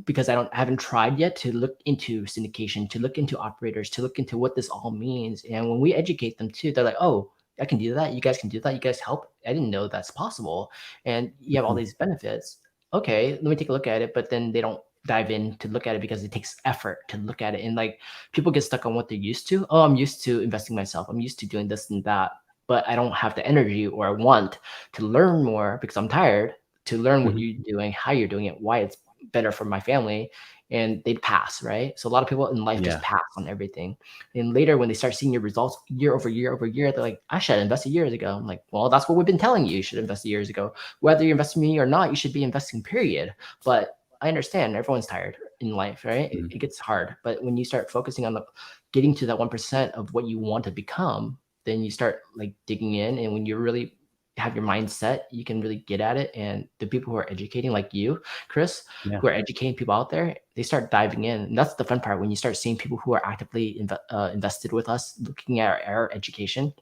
because I haven't tried yet to look into syndication, to look into operators, to look into what this all means. And when we educate them too, they're like, "Oh, I can do that. You guys can do that. You guys help. I didn't know that's possible. And you have all Mhm. these benefits. Okay, let me take a look at it." But then they don't dive in to look at it because it takes effort to look at it. And like people get stuck on what they're used to. Oh, I'm used to investing myself. I'm used to doing this and that. But I don't have the energy or I want to learn more because I'm tired to learn what Mhm. you're doing, how you're doing it, why it's better for my family, and they'd pass, right? So a lot of people in life just Yeah. pass on everything. And later when they start seeing your results year over year over year, they're like, I should have invested years ago. I'm like, well, that's what we've been telling you. You should invest years ago. Whether you invest in me or not, you should be investing, period. But I understand everyone's tired in life, right? It, Mhm. it gets hard. But when you start focusing on the getting to that 1% of what you want to become, then you start like digging in. And when you really have your mind set, you can really get at it. And the people who are educating, like you, Chris, Yeah. who are educating people out there, they start diving in. And that's the fun part when you start seeing people who are actively invested with us, looking at our education,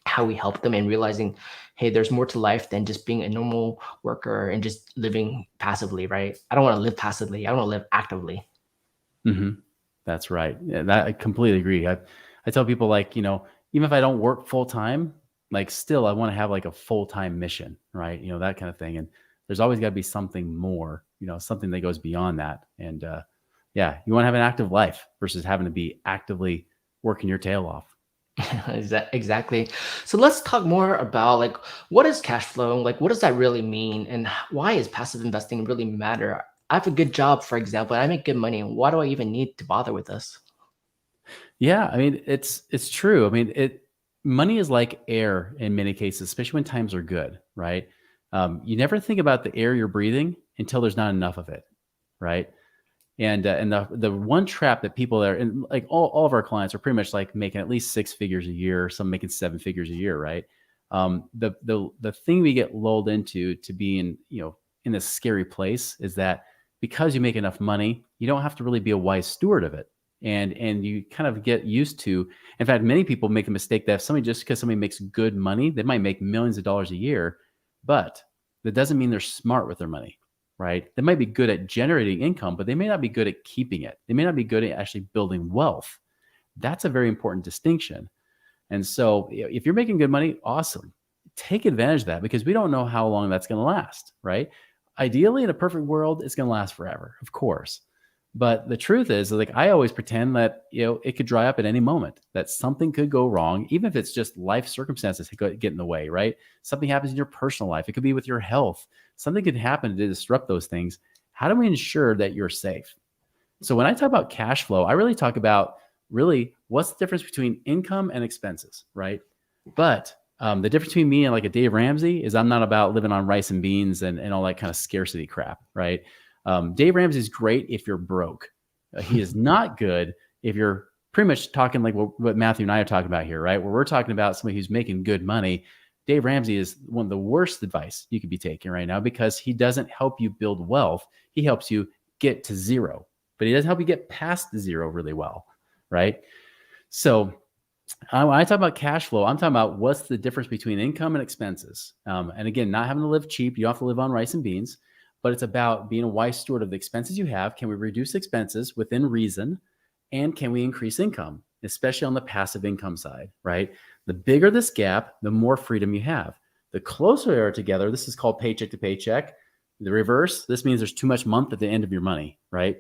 how we help them, and realizing, hey, there's more to life than just being a normal worker and just living passively, right? I don't want to live passively. I want to live actively. Mhm. That's right. Yeah, that I completely agree. I tell people, like, even if I don't work full time, like, still I want to have like a full-time mission, right? That kind of thing. And there's always got to be something more, something that goes beyond that. And yeah, you want to have an active life versus having to be actively working your tail off. Exactly. So let's talk more about like what is cash flow? Like what does that really mean? And why is passive investing really matter? I have a good job, for example, and I make good money. Why do I even need to bother with this? Yeah, I mean, it's true. I mean, money is like air in many cases, especially when times are good, right? You never think about the air you're breathing until there's not enough of it, right? And the one trap that people are, and like all of our clients are pretty much like making at least six figures a year, some making seven figures a year, right? The thing we get lulled into to be in this scary place is that because you make enough money, you don't have to really be a wise steward of it. And you kind of get used to, in fact, many people make a mistake that if somebody, just because somebody makes good money, they might make millions of dollars a year, but that doesn't mean they're smart with their money, right? They might be good at generating income, but they may not be good at keeping it. They may not be good at actually building wealth. That's a very important distinction. And so if you're making good money, awesome. take advantage of that because we don't know how long that's going to last, right? Ideally, in a perfect world, it's going to last forever, of course. But the truth is, like, I always pretend that, it could dry up at any moment, that something could go wrong, even if it's just life circumstances that get in the way, right? Something happens in your personal life. It could be with your health. Something could happen to disrupt those things. How do we ensure that you're safe? So when I talk about cash flow, I really talk about really what's the difference between income and expenses, right? But the difference between me and like a Dave Ramsey is I'm not about living on rice and beans and all that kind of scarcity crap, right? Dave Ramsey is great if you're broke. He is not good if you're pretty much talking like what Matthew and I are talking about here, right? Where we're talking about somebody who's making good money. Dave Ramsey is one of the worst advice you could be taking right now because he doesn't help you build wealth. He helps you get to zero, but he doesn't help you get past the zero really well, right? So when I talk about cash flow, I'm talking about what's the difference between income and expenses. And again, not having to live cheap. You don't have to live on rice and beans, but it's about being a wise steward of the expenses you have. Can we reduce expenses within reason? And can we increase income, especially on the passive income side, right? The bigger this gap, the more freedom you have. The closer they are together, this is called paycheck to paycheck. The reverse, this means there's too much month at the end of your money, right?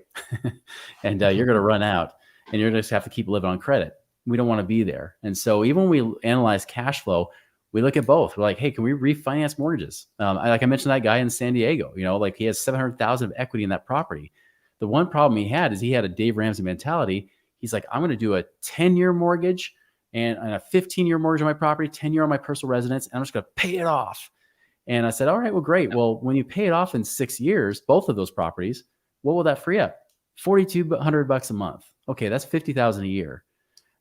And you're going to run out and you're going to have to keep living on credit. We don't want to be there. And so even when we analyze cash flow, we look at both. We're like, hey, can we refinance mortgages? Like I mentioned, that guy in San Diego, like he has 700,000 of equity in that property. The one problem he had is he had a Dave Ramsey mentality. He's like, I'm going to do a 10-year mortgage and a 15-year mortgage on my property, 10-year on my personal residence, and I'm just going to pay it off. And I said, all right, well, great. Well, when you pay it off in 6 years, both of those properties, what will that free up? $4,200 a month. Okay, that's $50,000 a year.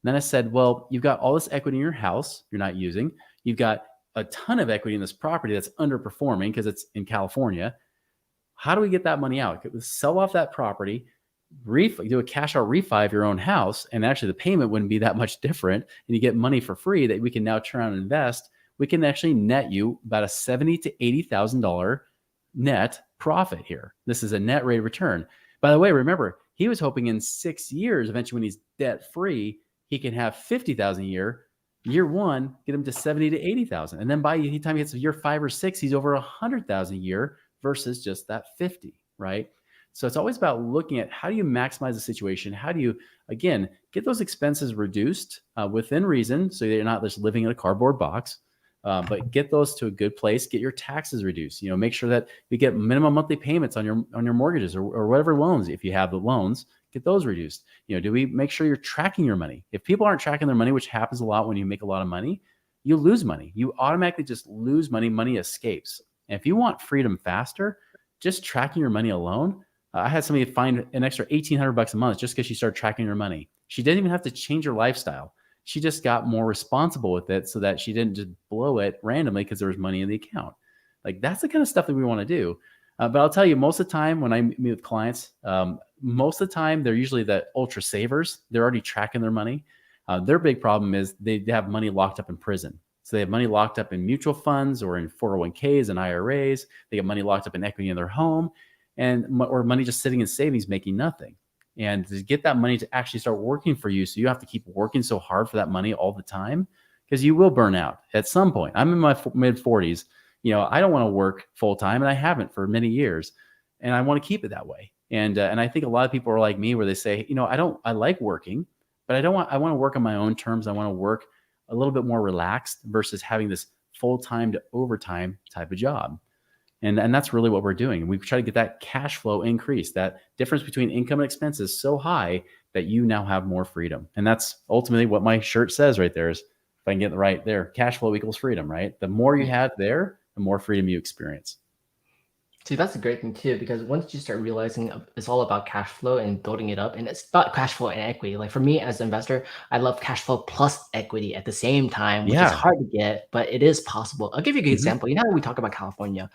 And then I said, well, you've got all this equity in your house you're not using. You've got a ton of equity in this property that's underperforming because it's in California. How do we get that money out? Sell off that property, do a cash out refi of your own house, and actually the payment wouldn't be that much different, and you get money for free that we can now turn around and invest. We can actually net you about a $70,000 to $80,000 net profit here. This is a net rate of return. By the way, remember, he was hoping in 6 years, eventually when he's debt free, he can have $50,000 a year. Year one, get him to $70,000 to $80,000. And then by the time he gets to year 5 or 6, he's over $100,000 a year versus just that 50, right? So it's always about looking at how do you maximize the situation? How do you, again, get those expenses reduced within reason so you're not just living in a cardboard box, but get those to a good place. Get your taxes reduced. Make sure that you get minimum monthly payments on your mortgages or whatever loans, if you have the loans, get those reduced. Do we make sure you're tracking your money? If people aren't tracking their money, which happens a lot when you make a lot of money, you lose money. You automatically just lose money. Money escapes. And if you want freedom faster, just tracking your money alone. I had somebody find an extra $1,800 a month just because she started tracking her money. She didn't even have to change her lifestyle. She just got more responsible with it so that she didn't just blow it randomly because there was money in the account. Like, that's the kind of stuff that we want to do. But I'll tell you, most of the time when I meet with clients, most of the time they're usually the ultra savers. They're already tracking their money. Their big problem is they have money locked up in prison. So they have money locked up in mutual funds or in 401ks and IRAs. They get money locked up in equity in their home or money just sitting in savings making nothing. And to get that money to actually start working for you, so you have to keep working so hard for that money all the time, because you will burn out at some point. I'm in my mid 40s. I don't want to work full time, and I haven't for many years, and I want to keep it that way. And I think a lot of people are like me, where they say, I like working, but I want to work on my own terms. I want to work a little bit more relaxed versus having this full time to overtime type of job. And that's really what we're doing. We try to get that cash flow increase, that difference between income and expenses so high that you now have more freedom. And that's ultimately what my shirt says right there is, if I can get it right there, cash flow equals freedom, right? The more you have there, the more freedom you experience. See, that's a great thing too, because once you start realizing it's all about cash flow and building it up, and it's not cash flow and equity. Like for me as an investor, I love cash flow plus equity at the same time, which is hard to get, but it is possible. I'll give you a good example. How we talk about California.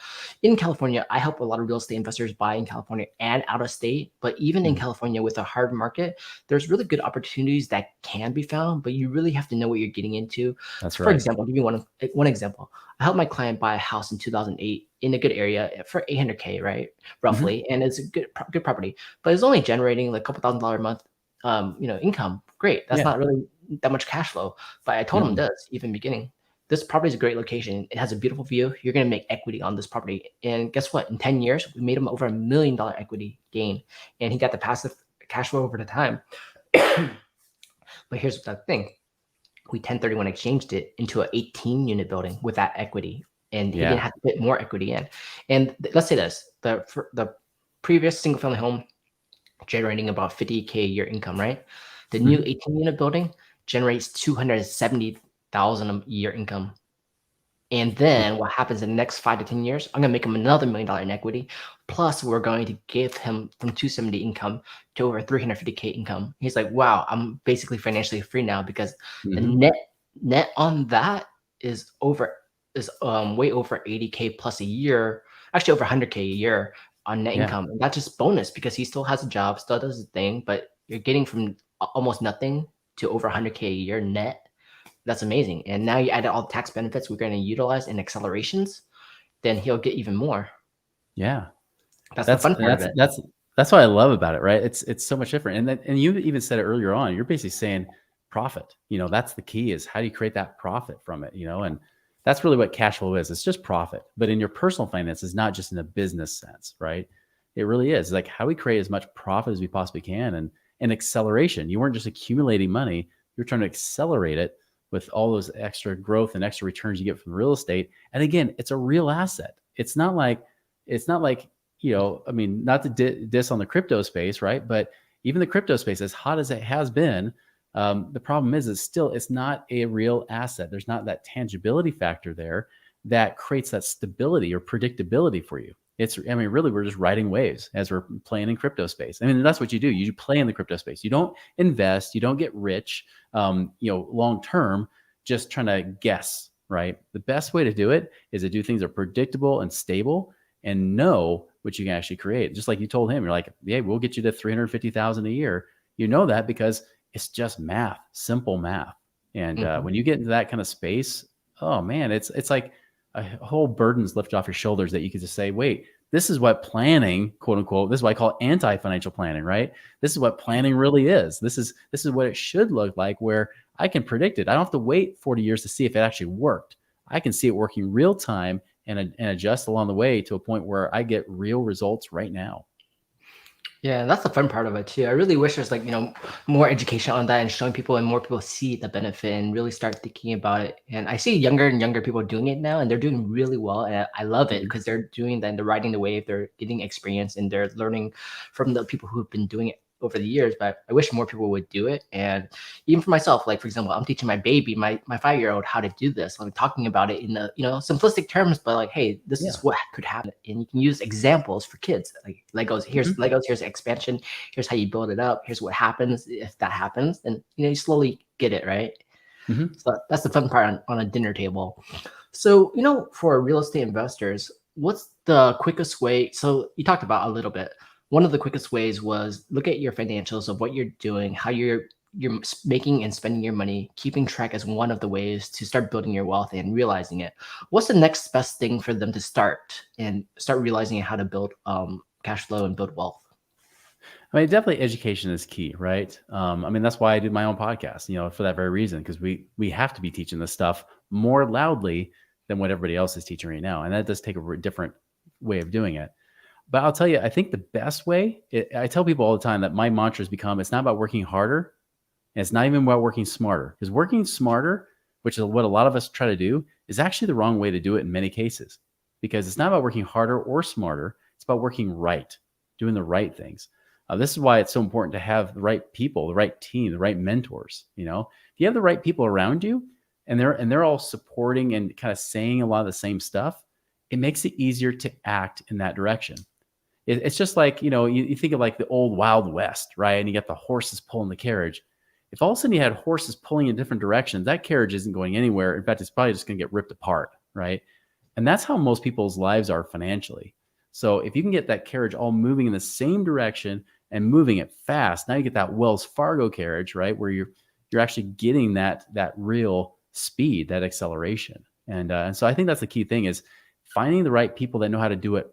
In California, I help a lot of real estate investors buy in California and out of state. But even in California with a hard market, there's really good opportunities that can be found, but you really have to know what you're getting into. That's right. For example, I'll give you one example. I helped my client buy a house in 2008 in a good area for $800K, right? Roughly. And it's a good property, but it's only generating like a couple $1,000 a month, income. Great. That's not really that much cash flow, but I told him it does even beginning. this property is a great location. It has a beautiful view. You're going to make equity on this property. And guess what? In 10 years, we made him over $1 million equity gain. And he got the passive cash flow over the time. But here's the thing. We 1031 exchanged it into an 18 unit building with that equity. And he didn't have to put more equity in. And let's say this, the previous single family home generating about 50K a year income, right? The new 18 unit building generates 270,000 a year income. And then what happens in the next 5 to 10 years, I'm going to make him another $1 million in equity. Plus, we're going to give him from 270 income to over 350K income. He's like, wow, I'm basically financially free now because the net on that is way over 80K plus a year, actually over 100K a year on net income. And that's just bonus because he still has a job, still does his thing, but you're getting from almost nothing to over 100K a year net. That's amazing. And now you add all the tax benefits we're going to utilize in accelerations, then he'll get even more. Yeah. That's the fun part of it. That's what I love about it, right? It's so much different. And you even said it earlier on, you're basically saying profit, that's the key is how do you create that profit from it, and that's really what cash flow is. It's just profit, but in your personal finances, not just in a business sense, right? It really is like how we create as much profit as we possibly can. And acceleration, you weren't just accumulating money, you're trying to accelerate it with all those extra growth and extra returns you get from real estate. And again, it's a real asset. It's not like, I mean, not to diss on the crypto space, right? But even the crypto space, as hot as it has been, the problem is it's not a real asset. There's not that tangibility factor there that creates that stability or predictability for you. Really, we're just riding waves as we're playing in crypto space. I mean, that's what you do. You play in the crypto space. You don't invest. You don't get rich, long term, just trying to guess, right? The best way to do it is to do things that are predictable and stable and know what you can actually create. Just like you told him, you're like, yeah, we'll get you to 350,000 a year. You know that because it's just math, simple math. And when you get into that kind of space, oh man, it's like a whole burden's lifted off your shoulders that you can just say, wait, this is what planning, quote unquote, this is what I call anti-financial planning, right? This is what planning really is. This is what it should look like, where I can predict it. I don't have to wait 40 years to see if it actually worked. I can see it working real time and adjust along the way to a point where I get real results right now. Yeah, that's the fun part of it too. I really wish there's more education on that and showing people and more people see the benefit and really start thinking about it. And I see younger and younger people doing it now and they're doing really well. And I love it because they're doing that and they're riding the wave, they're getting experience and they're learning from the people who've been doing it over the years. But I wish more people would do it. And even for myself, like for example, I'm teaching my baby, my 5-year-old how to do this. I'm talking about it in the simplistic terms, but like, hey, this is what could happen. And you can use examples for kids. Like Legos, here's Legos, here's expansion, here's how you build it up, here's what happens if that happens. And you slowly get it, right? So that's the fun part on a dinner table. So, for real estate investors, what's the quickest way? So you talked about a little bit. One of the quickest ways was look at your financials of what you're doing, how you're making and spending your money, keeping track as one of the ways to start building your wealth and realizing it. What's the next best thing for them to start realizing how to build cash flow and build wealth? I mean, definitely education is key, right? That's why I do my own podcast, for that very reason, because we have to be teaching this stuff more loudly than what everybody else is teaching right now. And that does take a different way of doing it. But I'll tell you, I think the best way, I tell people all the time that my mantra has become, it's not about working harder. And it's not even about working smarter, because working smarter, which is what a lot of us try to do, is actually the wrong way to do it in many cases, because it's not about working harder or smarter. It's about working right, doing the right things. This is why it's so important to have the right people, the right team, the right mentors. If you have the right people around you and they're all supporting and kind of saying a lot of the same stuff, it makes it easier to act in that direction. It's just like, you think of like the old Wild West, right? And you got the horses pulling the carriage. If all of a sudden you had horses pulling in different directions, that carriage isn't going anywhere. In fact, it's probably just going to get ripped apart, right? And that's how most people's lives are financially. So if you can get that carriage all moving in the same direction and moving it fast, now you get that Wells Fargo carriage, right? Where you're actually getting that real speed, that acceleration. And so I think that's the key thing, is finding the right people that know how to do it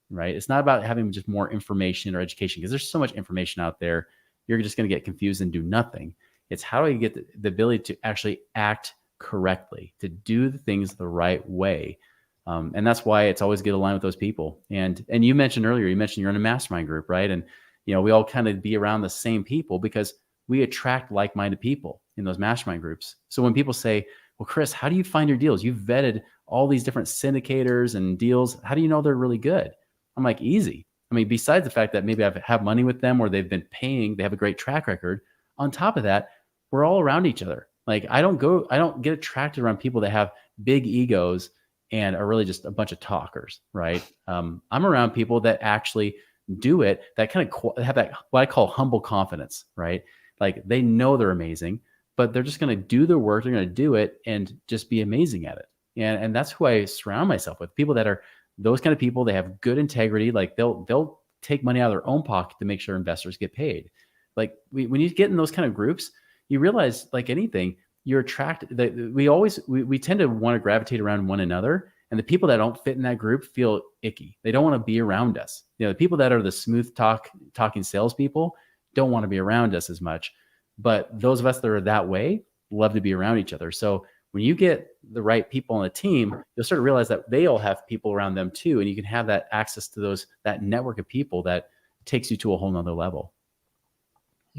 right? It's not about having just more information or education, because there's so much information out there. You're just going to get confused and do nothing. It's how do you get the ability to actually act correctly, to do the things the right way. And that's why it's always good to align with those people. And you mentioned earlier, you mentioned you're in a mastermind group, right? And we all kind of be around the same people because we attract like-minded people in those mastermind groups. So when people say, well, Chris, how do you find your deals? You've vetted all these different syndicators and deals. How do you know they're really good? I'm like, easy. I mean, besides the fact that maybe I have money with them or they've been paying, they have a great track record. On top of that, we're all around each other. Like I don't get attracted around people that have big egos and are really just a bunch of talkers, right? I'm around people that actually do it, that kind of have that, what I call humble confidence, right? Like they know they're amazing, but they're just going to do their work. They're going to do it and just be amazing at it. And that's who I surround myself with, people that are those kind of people. They have good integrity. Like they'll take money out of their own pocket to make sure investors get paid. Like when you get in those kind of groups, you realize, like anything, you're attracted. That we tend to want to gravitate around one another, and the people that don't fit in that group feel icky. They don't want to be around us. The people that are the smooth talking salespeople don't want to be around us as much. But those of us that are that way love to be around each other. So when you get the right people on the team, you'll start to realize that they all have people around them too, and you can have that access to that network of people that takes you to a whole nother level.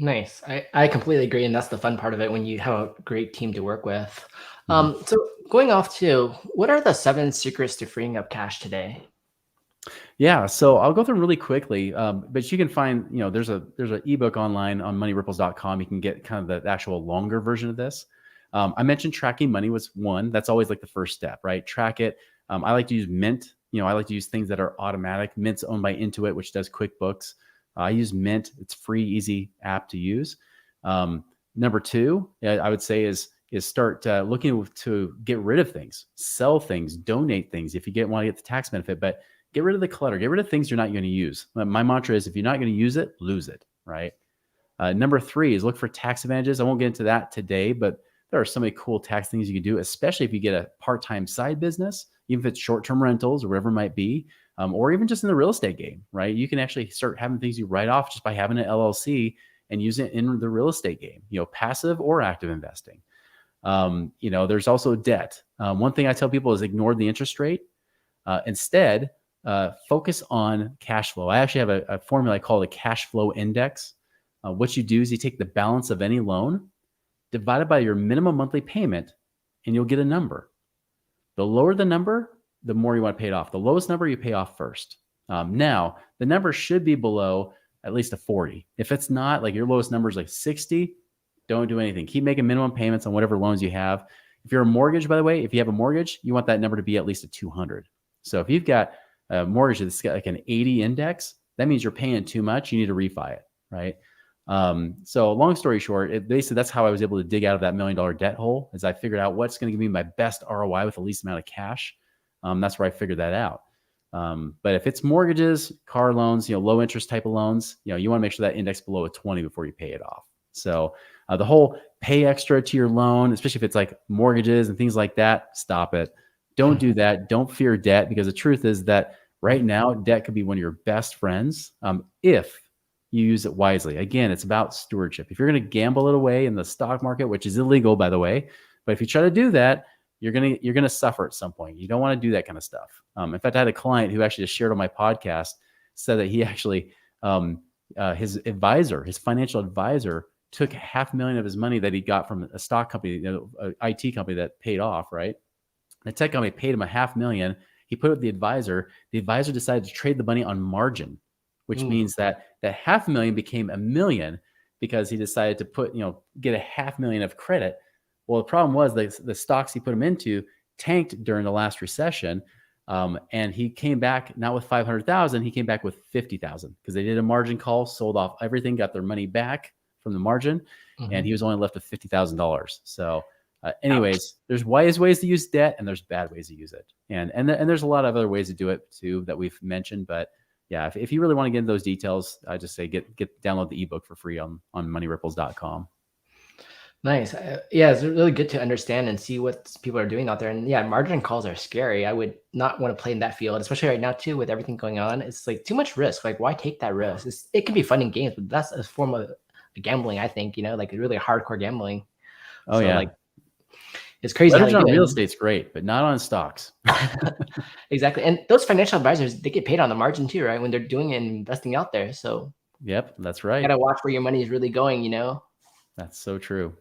Nice. I completely agree. And that's the fun part of it when you have a great team to work with. So going off to, what are the 7 secrets to freeing up cash today? Yeah, so I'll go through them really quickly, but you can find, there's an ebook online on moneyripples.com. You can get kind of the actual longer version of this. I mentioned tracking money was one. That's always like the first step, right? Track it. I like to use Mint. I like to use things that are automatic. Mint's owned by Intuit, which does QuickBooks. I use Mint. It's free, easy app to use. Number 2, I would say is start looking to get rid of things, sell things, donate things if you want to get the tax benefit, but get rid of the clutter, get rid of things you're not going to use. My mantra is, if you're not going to use it, lose it, right? Number 3 is look for tax advantages. I won't get into that today, but there are so many cool tax things you can do, especially if you get a part-time side business, even if it's short-term rentals or whatever it might be, or even just in the real estate game, right? You can actually start having things you write off just by having an LLC and use it in the real estate game, passive or active investing. There's also debt. One thing I tell people is ignore the interest rate. Instead, focus on cash flow. I actually have a formula I call the cash flow index. What you do is you take the balance of any loan, divide it by your minimum monthly payment, and you'll get a number. The lower the number, the more you want to pay it off. The lowest number you pay off first. Now, the number should be below at least a 40. If it's not, like your lowest number is like 60, don't do anything. Keep making minimum payments on whatever loans you have. If you're a mortgage, by the way, if you have a mortgage, you want that number to be at least a 200. So if you've got a mortgage that's got like an 80 index, that means you're paying too much. You need to refi it, right? So long story short, basically that's how I was able to dig out of that $1 million debt hole, is I figured out what's going to give me my best ROI with the least amount of cash. That's where I figured that out. But if it's mortgages, car loans, low interest type of loans, you want to make sure that index below a 20 before you pay it off. So the whole pay extra to your loan, especially if it's like mortgages and things like that, stop it. Don't do that. Don't fear debt, because the truth is that right now, debt could be one of your best friends if you use it wisely. Again, it's about stewardship. If you're going to gamble it away in the stock market, which is illegal, by the way, but if you try to do that, you're gonna suffer at some point. You don't want to do that kind of stuff. In fact, I had a client who actually just shared on my podcast, said that he actually his financial advisor, took $500,000 of his money that he got from a stock company, an IT company that paid off, right? The tech company paid him $500,000. He put it with the advisor. The advisor decided to trade the money on margin, which means that $500,000 became $1 million because he decided to get $500,000 of credit. Well, the problem was the stocks he put him into tanked during the last recession. And he came back not with 500,000, he came back with 50,000 because they did a margin call, sold off everything, got their money back from the margin, and he was only left with $50,000. So anyways, there's wise ways to use debt and there's bad ways to use it. And there's a lot of other ways to do it too that we've mentioned. But yeah, if you really want to get into those details, I just say download the ebook for free on moneyripples.com. Nice. Yeah, it's really good to understand and see what people are doing out there. And yeah, margin calls are scary. I would not want to play in that field, especially right now too, with everything going on. It's like too much risk. Like, why take that risk? It can be fun in games, but that's a form of gambling, I think, like really hardcore gambling. Oh, so, yeah. It's crazy how Leverage they on do real it. estate's great, but not on stocks. Exactly. And those financial advisors, they get paid on the margin too, right? When they're doing and investing out there. So Yep, that's you right. gotta watch where your money is really going, you know? That's so true.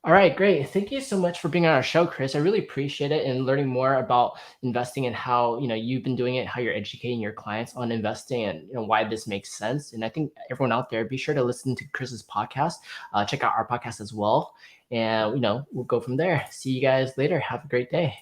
All right, great. Thank you so much for being on our show, Chris. I really appreciate it and learning more about investing and how, you've been doing it, how you're educating your clients on investing and why this makes sense. And I think everyone out there, be sure to listen to Chris's podcast. Check out our podcast as well. And we'll go from there. See you guys later. Have a great day.